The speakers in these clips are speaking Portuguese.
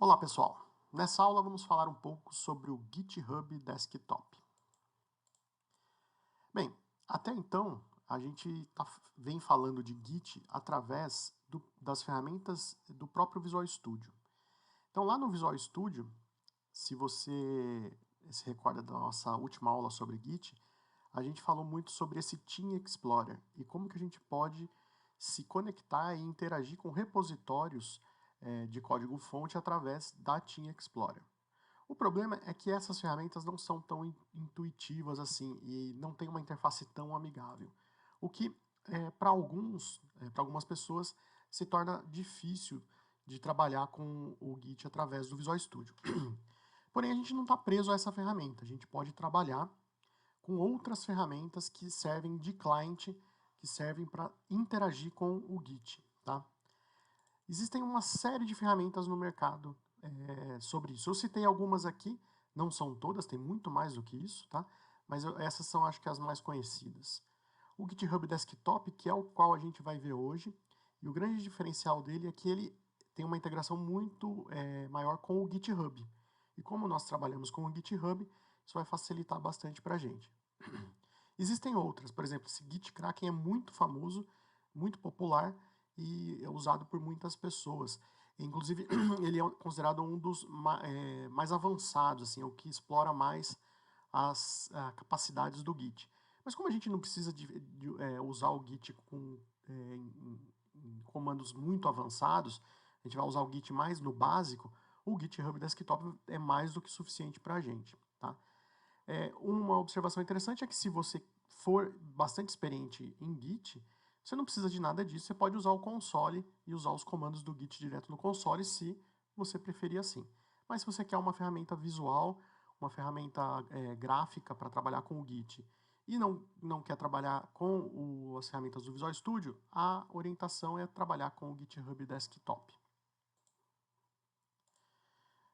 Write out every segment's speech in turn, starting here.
Olá pessoal, nessa aula vamos falar um pouco sobre o GitHub Desktop. Bem, até então a gente vem falando de Git através das ferramentas do próprio Visual Studio. Então lá no Visual Studio, se você se recorda da nossa última aula sobre Git, a gente falou muito sobre esse Team Explorer e como que a gente pode se conectar e interagir com repositórios de código-fonte através da Team Explorer. O problema é que essas ferramentas não são tão intuitivas assim e não tem uma interface tão amigável. O que, para algumas pessoas, se torna difícil de trabalhar com o Git através do Visual Studio. Porém, a gente não está preso a essa ferramenta. A gente pode trabalhar com outras ferramentas que servem de client, que servem para interagir com o Git, tá? Existem uma série de ferramentas no mercado sobre isso. Eu citei algumas aqui, não são todas, tem muito mais do que isso, tá? Mas essas são, acho que, as mais conhecidas. O GitHub Desktop, que é o qual a gente vai ver hoje, e o grande diferencial dele é que ele tem uma integração muito maior com o GitHub. E como nós trabalhamos com o GitHub, isso vai facilitar bastante para a gente. Existem outras, por exemplo, esse GitKraken é muito famoso, muito popular e é usado por muitas pessoas. Inclusive, ele é considerado um dos mais avançados, assim, o que explora mais as capacidades do Git. Mas como a gente não precisa de usar o Git em comandos muito avançados, a gente vai usar o Git mais no básico, o GitHub Desktop é mais do que suficiente para a gente, tá? Uma observação interessante é que se você for bastante experiente em Git, você não precisa de nada disso, você pode usar o console e usar os comandos do Git direto no console se você preferir assim. Mas se você quer uma ferramenta visual, uma ferramenta gráfica para trabalhar com o Git e não quer trabalhar com as ferramentas do Visual Studio, a orientação é trabalhar com o GitHub Desktop.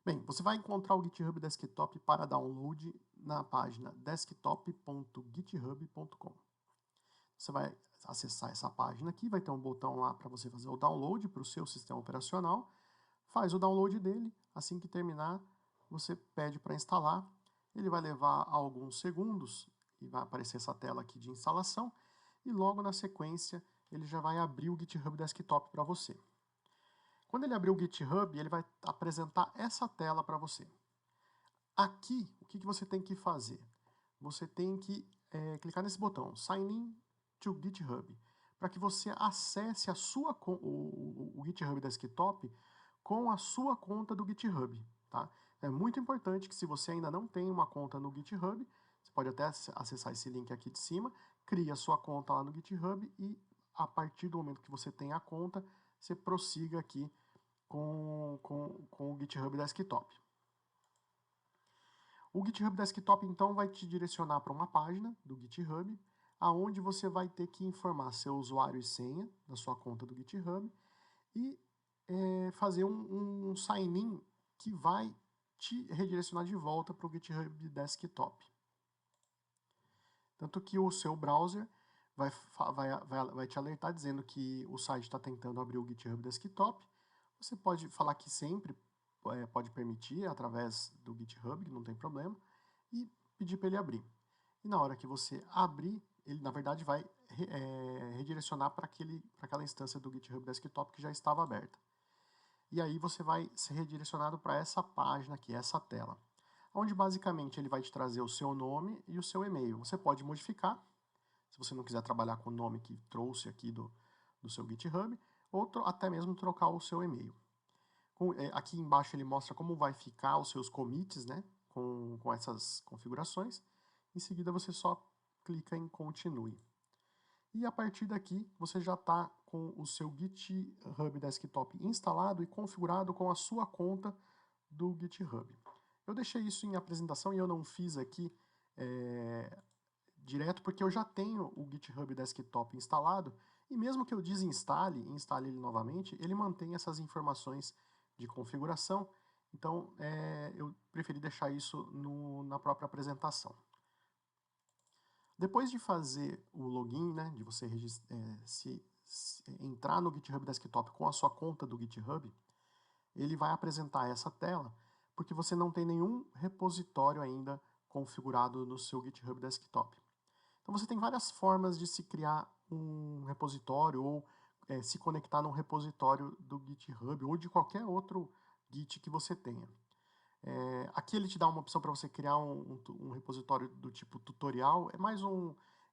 Bem, você vai encontrar o GitHub Desktop para download na página desktop.github.com. Você vai acessar essa página aqui, vai ter um botão lá para você fazer o download para o seu sistema operacional. Faz o download dele, assim que terminar, você pede para instalar. Ele vai levar alguns segundos e vai aparecer essa tela aqui de instalação. E logo na sequência, ele já vai abrir o GitHub Desktop para você. Quando ele abrir o GitHub, ele vai apresentar essa tela para você. Aqui, o que você tem que fazer? Você tem que clicar nesse botão, Sign in to GitHub, para que você acesse o GitHub Desktop com a sua conta do GitHub. Tá? É muito importante que se você ainda não tem uma conta no GitHub, você pode até acessar esse link aqui de cima, cria a sua conta lá no GitHub e a partir do momento que você tem a conta, você prossiga aqui com o GitHub Desktop. O GitHub Desktop, então, vai te direcionar para uma página do GitHub, aonde você vai ter que informar seu usuário e senha da sua conta do GitHub e fazer um sign-in que vai te redirecionar de volta para o GitHub Desktop. Tanto que o seu browser vai te alertar dizendo que o site está tentando abrir o GitHub Desktop. Você pode falar que sempre pode permitir através do GitHub, que não tem problema, e pedir para ele abrir. E na hora que você abrir, ele na verdade vai redirecionar para aquela instância do GitHub Desktop que já estava aberta. E aí você vai ser redirecionado para essa página aqui, essa tela, onde basicamente ele vai te trazer o seu nome e o seu e-mail. Você pode modificar, se você não quiser trabalhar com o nome que trouxe aqui do seu GitHub, ou até mesmo trocar o seu e-mail. Aqui embaixo ele mostra como vai ficar os seus commits, né, com essas configurações. Em seguida você só clica em Continue. E a partir daqui você já está com o seu GitHub Desktop instalado e configurado com a sua conta do GitHub. Eu deixei isso em apresentação e eu não fiz aqui direto porque eu já tenho o GitHub Desktop instalado e mesmo que eu desinstale e instale ele novamente, ele mantém essas informações de configuração, então eu preferi deixar isso na própria apresentação. Depois de fazer o login, né, de você entrar no GitHub Desktop com a sua conta do GitHub, ele vai apresentar essa tela porque você não tem nenhum repositório ainda configurado no seu GitHub Desktop. Então você tem várias formas de se criar um repositório ou se conectar num repositório do GitHub ou de qualquer outro Git que você tenha. Aqui ele te dá uma opção para você criar um repositório do tipo tutorial.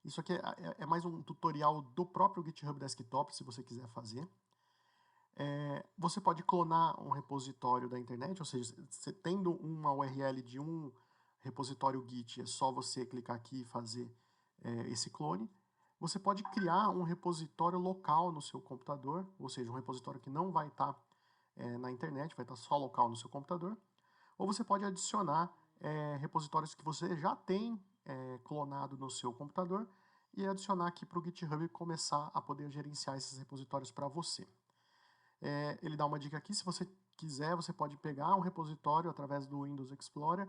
Isso aqui é mais um tutorial do próprio GitHub Desktop, se você quiser fazer. Você pode clonar um repositório da internet, ou seja, você tendo uma URL de um repositório Git, é só você clicar aqui e fazer esse clone. Você pode criar um repositório local no seu computador, ou seja, um repositório que não vai estar na internet, vai estar só local no seu computador. Ou você pode adicionar repositórios que você já tem clonado no seu computador e adicionar aqui para o GitHub e começar a poder gerenciar esses repositórios para você. Ele dá uma dica aqui, se você quiser, você pode pegar um repositório através do Windows Explorer,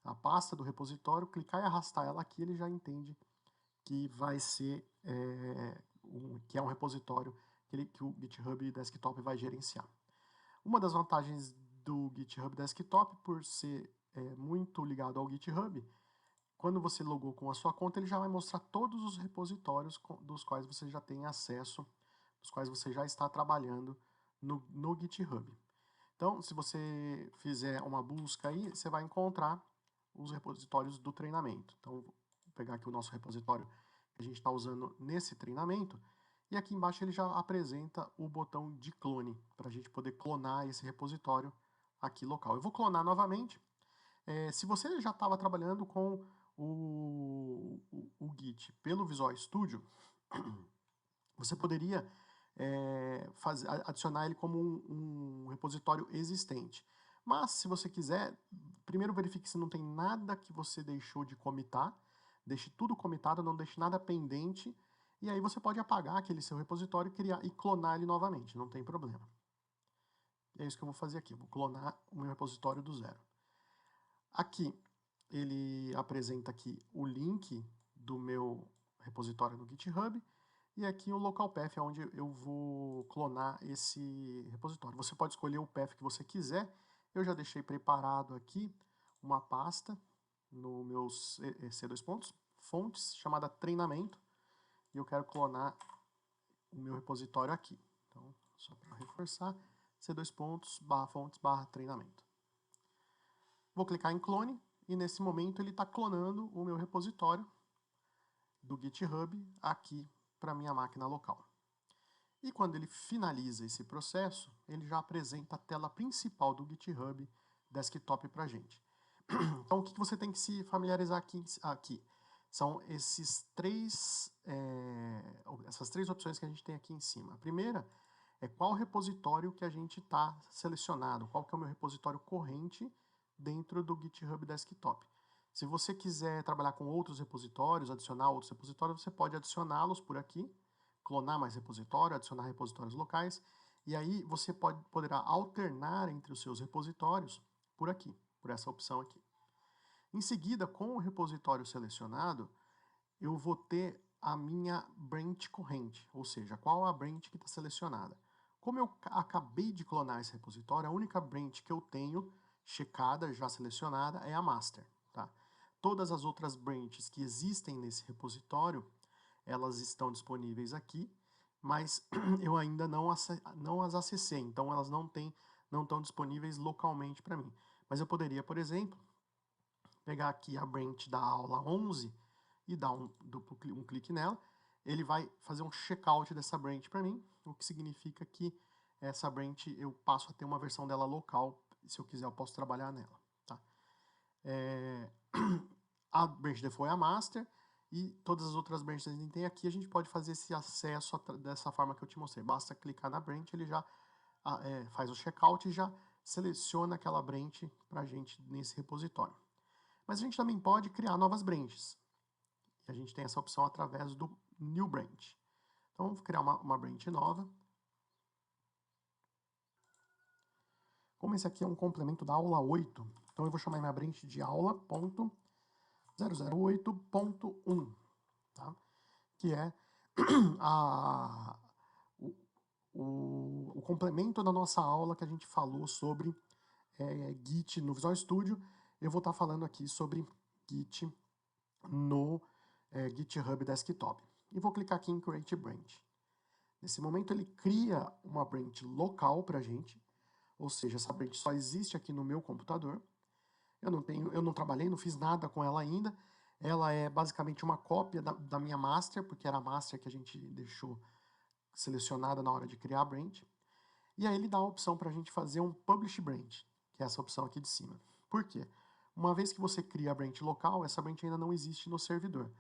a pasta do repositório, clicar e arrastar ela aqui, ele já entende que vai ser que é um repositório que o GitHub Desktop vai gerenciar. Uma das vantagens do GitHub Desktop, por ser muito ligado ao GitHub, quando você logou com a sua conta, ele já vai mostrar todos os repositórios dos quais você já tem acesso, dos quais você já está trabalhando no GitHub. Então, se você fizer uma busca aí, você vai encontrar os repositórios do treinamento. Então, vou pegar aqui o nosso repositório que a gente está usando nesse treinamento, e aqui embaixo ele já apresenta o botão de clone, para a gente poder clonar esse repositório aqui local. Eu vou clonar novamente. Se você já estava trabalhando com o Git pelo Visual Studio, você poderia adicionar ele como um repositório existente. Mas, se você quiser, primeiro verifique se não tem nada que você deixou de comitar, deixe tudo comitado, não deixe nada pendente, e aí você pode apagar aquele seu repositório e clonar ele novamente, não tem problema. É isso que eu vou fazer aqui, eu vou clonar o meu repositório do zero. Aqui, ele apresenta aqui o link do meu repositório no GitHub, e aqui o local path, onde eu vou clonar esse repositório. Você pode escolher o path que você quiser. Eu já deixei preparado aqui uma pasta no meu C2 pontos, fontes, chamada treinamento, e eu quero clonar o meu repositório aqui. Então, só para reforçar, C2 pontos, fontes, treinamento. Vou clicar em clone, e nesse momento ele está clonando o meu repositório do GitHub aqui para minha máquina local. E quando ele finaliza esse processo, ele já apresenta a tela principal do GitHub Desktop para a gente. Então, o que você tem que se familiarizar aqui? São essas três opções que a gente tem aqui em cima. A primeira é qual repositório que a gente está selecionado, qual que é o meu repositório corrente dentro do GitHub Desktop. Se você quiser trabalhar com outros repositórios, adicionar outros repositórios, você pode adicioná-los por aqui, clonar mais repositório, adicionar repositórios locais, e aí você poderá alternar entre os seus repositórios por aqui, por essa opção aqui. Em seguida, com o repositório selecionado, eu vou ter a minha branch corrente, ou seja, qual a branch que está selecionada. Como eu acabei de clonar esse repositório, a única branch que eu tenho checada, já selecionada, é a master. Tá? Todas as outras branches que existem nesse repositório, elas estão disponíveis aqui, mas eu ainda não as acessei, então elas não estão disponíveis localmente para mim. Mas eu poderia, por exemplo, pegar aqui a branch da aula 11 e dar um clique nela, ele vai fazer um checkout dessa branch para mim, o que significa que essa branch eu passo a ter uma versão dela local, se eu quiser eu posso trabalhar nela. Tá? A branch default é a master, e todas as outras branches que a gente tem aqui, a gente pode fazer esse acesso dessa forma que eu te mostrei. Basta clicar na branch, ele já faz o checkout e já seleciona aquela branch para a gente nesse repositório. Mas a gente também pode criar novas branches. E a gente tem essa opção através do New Branch. Então, vamos criar uma branch nova. Como esse aqui é um complemento da aula 8, então eu vou chamar minha branch de aula.008.1, tá? Que é o complemento da nossa aula que a gente falou sobre Git no Visual Studio. Eu vou estar falando aqui sobre Git no GitHub Desktop. E vou clicar aqui em Create Branch. Nesse momento ele cria uma branch local para a gente, ou seja, essa branch só existe aqui no meu computador. Eu não trabalhei, não fiz nada com ela ainda. Ela é basicamente uma cópia da minha master, porque era a master que a gente deixou selecionada na hora de criar a branch. E aí ele dá a opção para a gente fazer um Publish Branch, que é essa opção aqui de cima. Por quê? Uma vez que você cria a branch local, essa branch ainda não existe no servidor.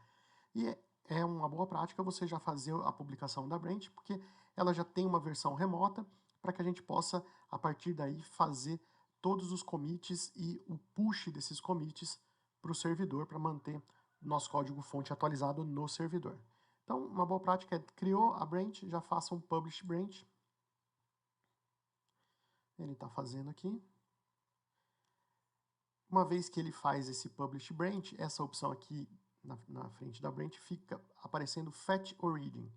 E é uma boa prática você já fazer a publicação da branch, porque ela já tem uma versão remota, para que a gente possa, a partir daí, fazer todos os commits e o push desses commits para o servidor, para manter nosso código-fonte atualizado no servidor. Então, uma boa prática é, criou a branch, já faça um Publish Branch. Ele está fazendo aqui. Uma vez que ele faz esse Publish Branch, essa opção aqui na frente da branch fica aparecendo Fetch Origin.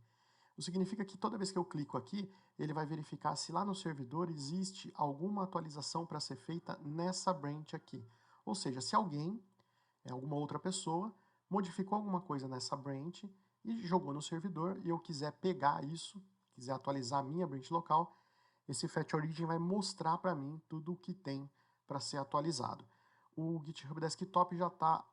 Isso significa que toda vez que eu clico aqui, ele vai verificar se lá no servidor existe alguma atualização para ser feita nessa branch aqui. Ou seja, se alguém, alguma outra pessoa, modificou alguma coisa nessa branch e jogou no servidor e eu quiser pegar isso, quiser atualizar a minha branch local, esse Fetch Origin vai mostrar para mim tudo o que tem para ser atualizado. O GitHub Desktop já está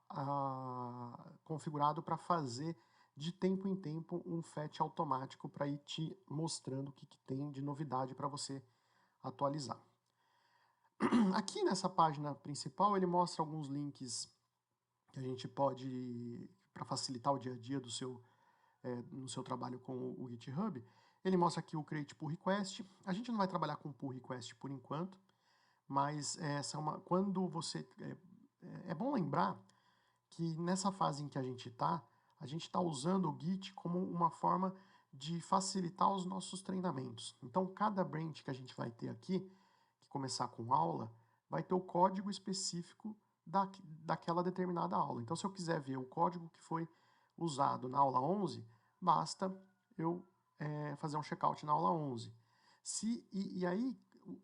configurado para fazer de tempo em tempo um fetch automático para ir te mostrando o que tem de novidade para você atualizar. Aqui nessa página principal ele mostra alguns links que a gente pode, para facilitar o dia a dia no seu trabalho com o GitHub. Ele mostra aqui o Create Pull Request. A gente não vai trabalhar com Pull Request por enquanto, mas quando você... É bom lembrar que nessa fase em que a gente está usando o Git como uma forma de facilitar os nossos treinamentos. Então, cada branch que a gente vai ter aqui, que começar com aula, vai ter o código específico daquela determinada aula. Então, se eu quiser ver o código que foi usado na aula 11, basta eu fazer um checkout na aula 11. E aí,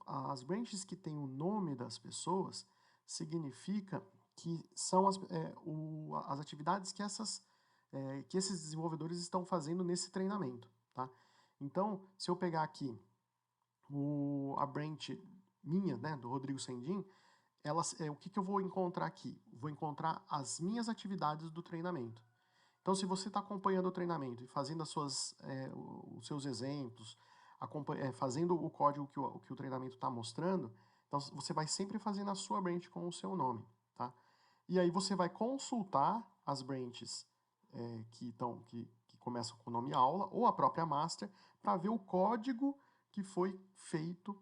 as branches que têm o nome das pessoas, significa que são as atividades que esses desenvolvedores estão fazendo nesse treinamento. Tá? Então, se eu pegar aqui a branch minha, né, do Rodrigo Sendin, o que eu vou encontrar aqui? Vou encontrar as minhas atividades do treinamento. Então, se você está acompanhando o treinamento e fazendo os seus exemplos, fazendo o código que o treinamento está mostrando, então você vai sempre fazer na sua branch com o seu nome. Tá? E aí você vai consultar as branches que começam com o nome aula, ou a própria master, para ver o código que foi feito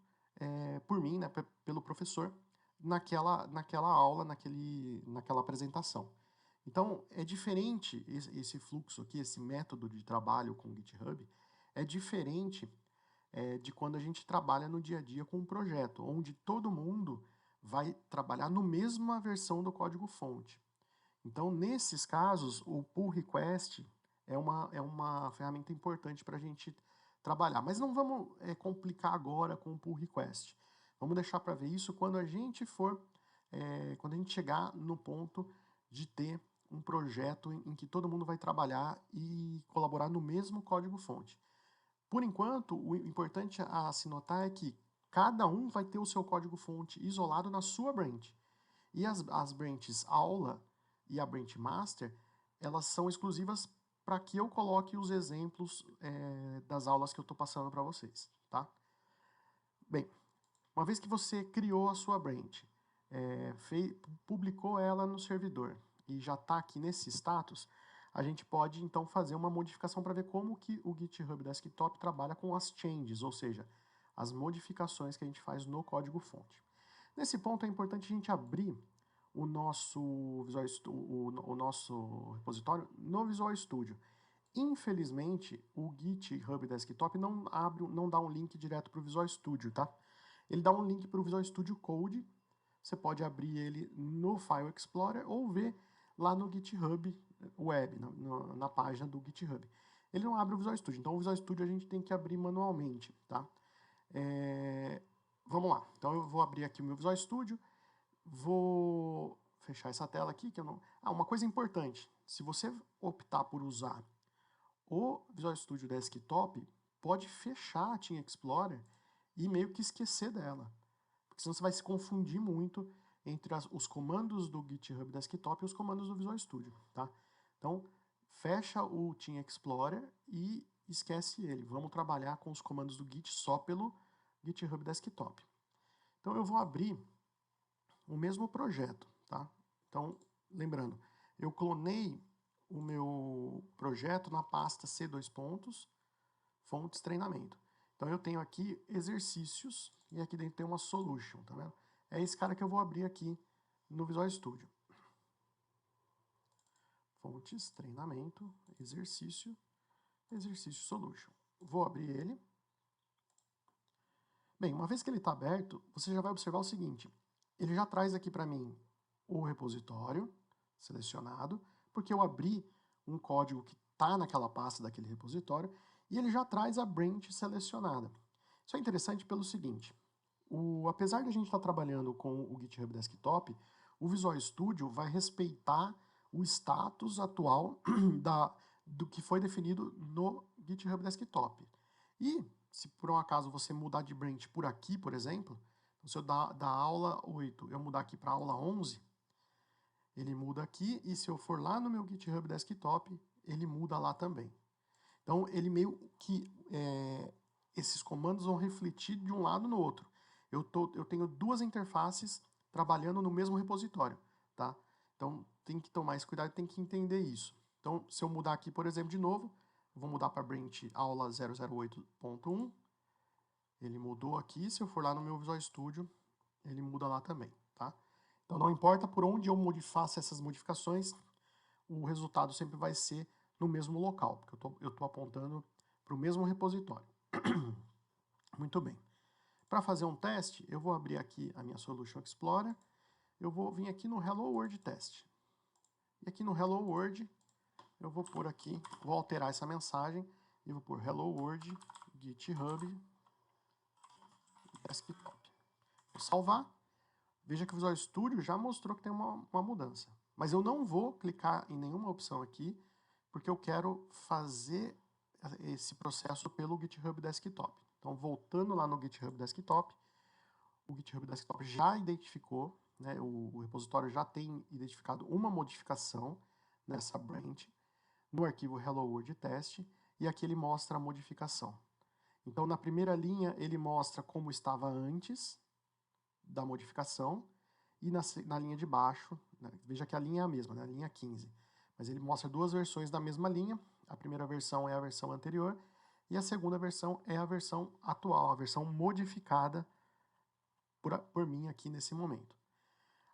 por mim, né, pelo professor, naquela aula, naquela apresentação. Então, é diferente esse fluxo aqui, esse método de trabalho com o GitHub, é diferente de quando a gente trabalha no dia a dia com um projeto, onde todo mundo vai trabalhar na mesma versão do código-fonte. Então, nesses casos, o pull request é uma ferramenta importante para a gente trabalhar. Mas não vamos complicar agora com o pull request. Vamos deixar para ver isso quando a gente quando a gente chegar no ponto de ter um projeto em que todo mundo vai trabalhar e colaborar no mesmo código-fonte. Por enquanto, o importante a se notar é que cada um vai ter o seu código-fonte isolado na sua branch. E as branches aula e a branch master, elas são exclusivas para que eu coloque os exemplos das aulas que eu estou passando para vocês. Tá? Bem, uma vez que você criou a sua branch, publicou ela no servidor e já está aqui nesse status, a gente pode então fazer uma modificação para ver como que o GitHub Desktop trabalha com as changes, ou seja, as modificações que a gente faz no código-fonte. Nesse ponto é importante a gente abrir o nosso repositório no Visual Studio. Infelizmente, o GitHub Desktop não dá um link direto para o Visual Studio, tá? Ele dá um link para o Visual Studio Code. Você pode abrir ele no File Explorer ou ver lá no GitHub Web, na página do GitHub. ele não abre o Visual Studio. Então o Visual Studio a gente tem que abrir manualmente, tá? Vamos lá. Então eu vou abrir aqui o meu Visual Studio, vou fechar essa tela aqui, que eu não... uma coisa importante, se você optar por usar o Visual Studio Desktop, pode fechar a Team Explorer e meio que esquecer dela, porque senão você vai se confundir muito entre os comandos do GitHub Desktop e os comandos do Visual Studio, tá? Então, fecha o Team Explorer e esquece ele. Vamos trabalhar com os comandos do Git só pelo GitHub Desktop. Então, eu vou abrir o mesmo projeto, tá? Então, lembrando, eu clonei o meu projeto na pasta C2 pontos, fontes treinamento. Então eu tenho aqui exercícios e aqui dentro tem uma solution, tá vendo? É esse cara que eu vou abrir aqui no Visual Studio. Fontes, treinamento, exercício, exercício solution. Vou abrir ele. Bem, uma vez que ele está aberto, você já vai observar o seguinte, ele já traz aqui para mim o repositório selecionado, porque eu abri um código que está naquela pasta daquele repositório, e ele já traz a branch selecionada. Isso é interessante pelo seguinte, apesar de a gente estar trabalhando com o GitHub Desktop, o Visual Studio vai respeitar o status atual do que foi definido no GitHub Desktop. E, se por um acaso você mudar de branch por aqui, por exemplo, se eu da aula 8 eu mudar aqui para a aula 11, ele muda aqui, e se eu for lá no meu GitHub Desktop, ele muda lá também. Então, ele meio que, esses comandos vão refletir de um lado no outro. Eu tenho duas interfaces trabalhando no mesmo repositório, tá? Então, tem que tomar esse cuidado, tem que entender isso. Então, se eu mudar aqui, por exemplo, de novo, eu vou mudar para branch aula 008.1, ele mudou aqui, se eu for lá no meu Visual Studio, ele muda lá também, tá? Então, não importa por onde eu faça essas modificações, o resultado sempre vai ser no mesmo local, porque eu estou apontando para o mesmo repositório. Muito bem. Para fazer um teste, eu vou abrir aqui a minha Solution Explorer, eu vou vir aqui no Hello World Test. E aqui no Hello World, eu vou pôr aqui, vou alterar essa mensagem, e vou pôr Hello World GitHub Desktop. Vou salvar. Veja que o Visual Studio já mostrou que tem uma mudança. Mas eu não vou clicar em nenhuma opção aqui, porque eu quero fazer esse processo pelo GitHub Desktop. Então, voltando lá no GitHub Desktop, o GitHub Desktop já identificou, né, o repositório já tem identificado uma modificação nessa branch, no arquivo Hello World Test, e aqui ele mostra a modificação. Então, na primeira linha, ele mostra como estava antes da modificação, e na linha de baixo, né, veja que a linha é a mesma, né, a linha 15, mas ele mostra duas versões da mesma linha, a primeira versão é a versão anterior, e a segunda versão é a versão atual, a versão modificada por mim aqui nesse momento.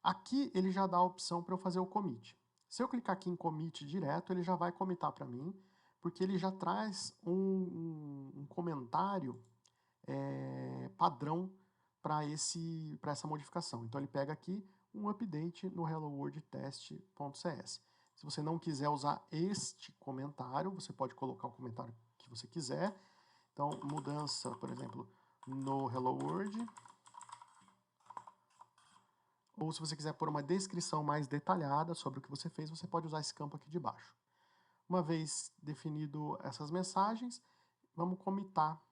Aqui ele já dá a opção para eu fazer o commit. Se eu clicar aqui em commit direto, ele já vai commitar para mim, porque ele já traz um comentário padrão para essa modificação. Então ele pega aqui um update no Hello World Test.cs. Se você não quiser usar este comentário, você pode colocar o comentário que você quiser. Então, mudança, por exemplo, no Hello World. Ou se você quiser pôr uma descrição mais detalhada sobre o que você fez, você pode usar esse campo aqui de baixo. Uma vez definido essas mensagens, vamos commitar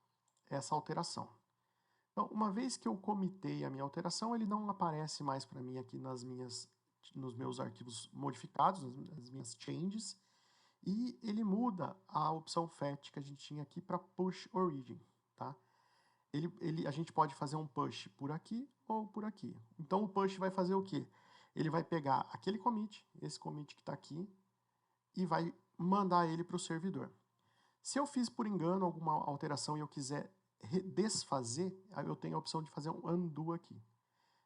essa alteração. Então, uma vez que eu comitei a minha alteração, ele não aparece mais para mim aqui nos meus arquivos modificados, nas minhas changes, e ele muda a opção FET que a gente tinha aqui para push origin, tá? A gente pode fazer um push por aqui ou por aqui. Então o push vai fazer o quê? Ele vai pegar aquele commit, esse commit que está aqui, e vai mandar ele para o servidor. Se eu fiz por engano alguma alteração e eu quiser desfazer, eu tenho a opção de fazer um undo aqui.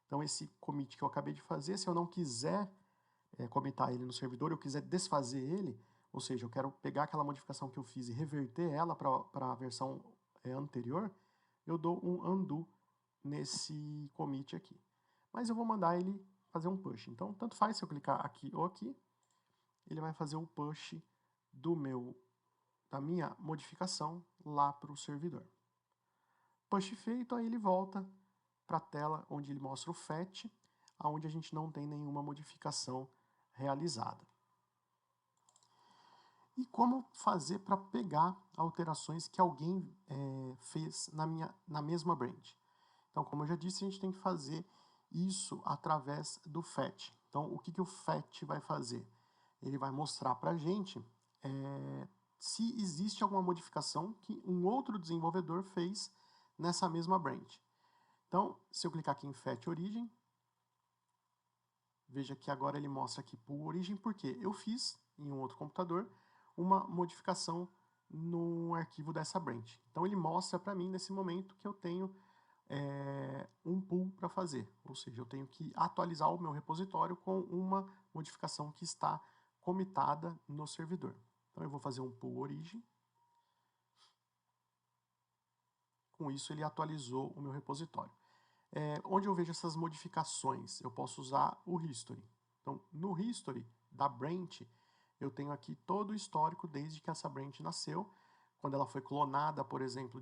Então esse commit que eu acabei de fazer, se eu não quiser commitar ele no servidor, eu quiser desfazer ele, ou seja, eu quero pegar aquela modificação que eu fiz e reverter ela para a versão anterior, eu dou um undo nesse commit aqui. Mas eu vou mandar ele fazer um push. Então, tanto faz se eu clicar aqui ou aqui, ele vai fazer o push do meu da minha modificação lá para o servidor. Push feito, aí ele volta para a tela onde ele mostra o fetch, onde a gente não tem nenhuma modificação realizada. E como fazer para pegar alterações que alguém fez na mesma branch? Então, como eu já disse, a gente tem que fazer isso através do fetch. Então, o que o fetch vai fazer? Ele vai mostrar para a gente se existe alguma modificação que um outro desenvolvedor fez nessa mesma branch. Então, se eu clicar aqui em fetch origem, veja que agora ele mostra aqui pool origem, porque eu fiz em um outro computador uma modificação no arquivo dessa branch. Então ele mostra para mim nesse momento que eu tenho um pool para fazer, ou seja, eu tenho que atualizar o meu repositório com uma modificação que está commitada no servidor. Então eu vou fazer um pool origem. Com isso ele atualizou o meu repositório. Onde eu vejo essas modificações, eu posso usar o history. Então, no history da branch, eu tenho aqui todo o histórico desde que essa branch nasceu. Quando ela foi clonada, por exemplo,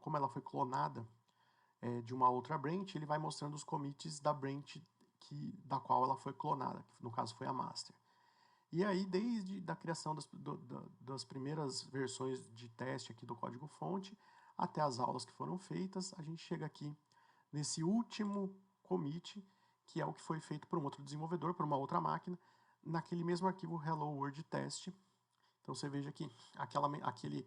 como ela foi clonada de uma outra branch, ele vai mostrando os commits da branch da qual ela foi clonada, que no caso foi a master. E aí, desde a criação das primeiras versões de teste aqui do código-fonte, até as aulas que foram feitas, a gente chega aqui nesse último commit, que é o que foi feito por um outro desenvolvedor, por uma outra máquina, naquele mesmo arquivo Hello World Test. Então você veja que aquele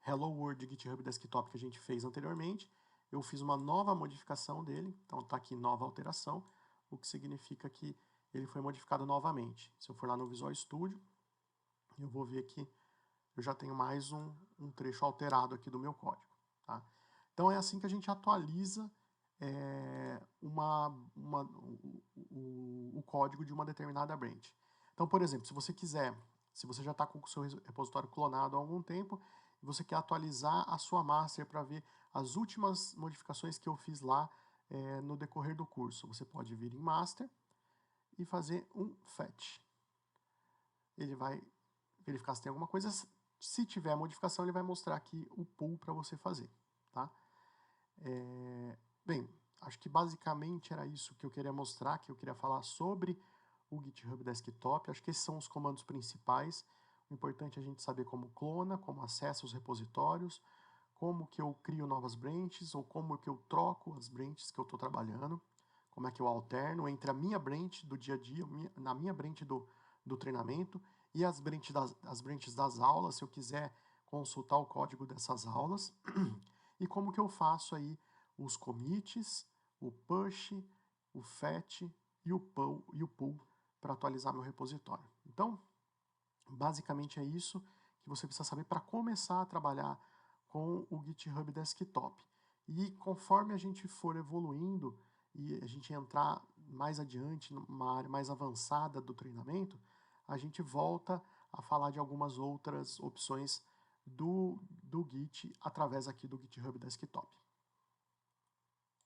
Hello World GitHub Desktop que a gente fez anteriormente, eu fiz uma nova modificação dele, então está aqui nova alteração, o que significa que ele foi modificado novamente. Se eu for lá no Visual Studio, eu vou ver que eu já tenho mais um trecho alterado aqui do meu código. Tá? Então é assim que a gente atualiza o código de uma determinada branch. Então, por exemplo, se você já está com o seu repositório clonado há algum tempo, e você quer atualizar a sua master para ver as últimas modificações que eu fiz lá no decorrer do curso, você pode vir em master e fazer um fetch. Ele vai verificar se tem alguma coisa. Se tiver modificação, ele vai mostrar aqui o pool para você fazer. Tá? Bem, acho que basicamente era isso que eu queria mostrar, que eu queria falar sobre o GitHub Desktop. Acho que esses são os comandos principais. O importante é a gente saber como clona, como acessa os repositórios, como que eu crio novas branches, ou como que eu troco as branches que eu estou trabalhando, como é que eu alterno entre a minha branch do dia a dia, na minha branch do treinamento, e as branches das aulas, se eu quiser consultar o código dessas aulas, e como que eu faço aí os commits, o push, o fetch e o pull para atualizar meu repositório. Então, basicamente é isso que você precisa saber para começar a trabalhar com o GitHub Desktop. E conforme a gente for evoluindo e a gente entrar mais adiante, numa área mais avançada do treinamento, a gente volta a falar de algumas outras opções do Git através aqui do GitHub Desktop.